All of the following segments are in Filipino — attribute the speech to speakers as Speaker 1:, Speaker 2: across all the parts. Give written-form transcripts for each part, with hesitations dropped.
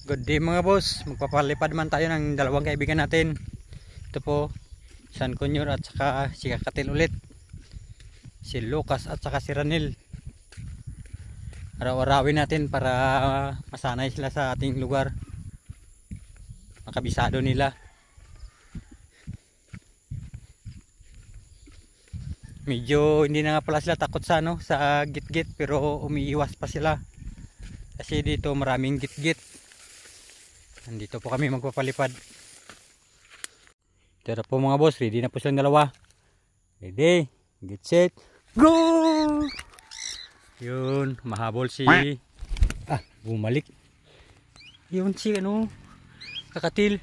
Speaker 1: Good day mga boss, magpapalipad man tayo ng dalawang kaibigan natin. Ito po, San Kunyor at saka si Kakatil ulit. Si Lucas at saka si Ranil. Araw-arawin natin para masanay sila sa ating lugar. Makabisado nila. Medyo hindi na nga pala sila takot sa sa git-git, pero umiiwas pa sila. Kasi dito maraming git-git. Nandito po kami magpapalipad. Tara po mga boss, ready na po silang dalawa. Ready, get set, go! Yun, mahabol si bumalik. Yun si Kakatil.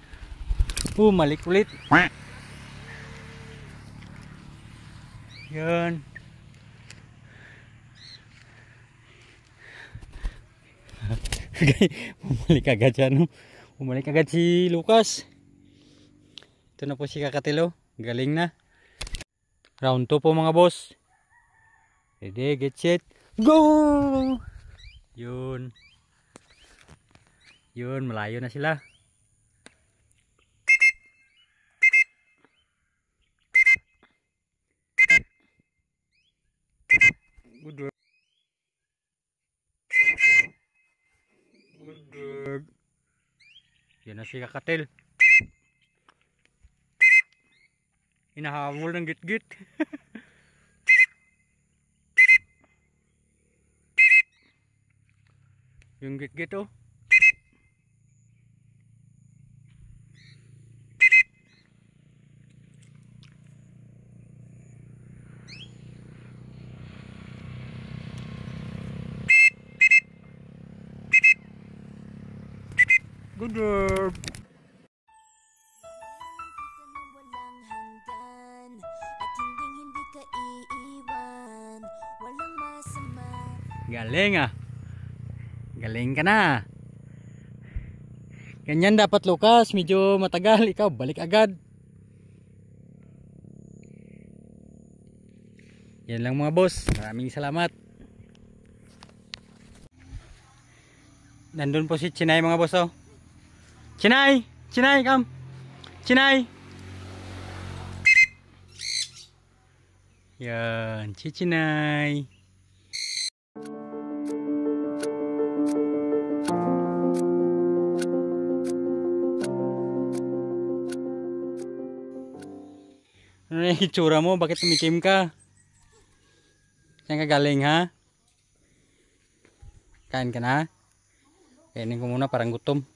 Speaker 1: Bumalik ulit. Yun. Bumalik agad siya, Bumalik agad si Lucas. Ito na po si Kakatilo. Galing na. Round 2 po mga boss. Ready, get set, go! Yun. Yun, malayo na sila. Good work. Good work. Yan na si Kakatil. Hinahabol ng git-git. Yung git-git Good work. Galing Galing ka na. Ganyan dapat Lucas, medyo matagal, ikaw balik agad. Yan lang mga boss, maraming salamat. Nandun po si Chinay mga boss Chinay, come. Chinay. Yan, si Chinay. Ano yung itsura mo? Bakit tumikim ka? Saan ka galing ha? Kain ka na? Kainin ko muna, parang gutom.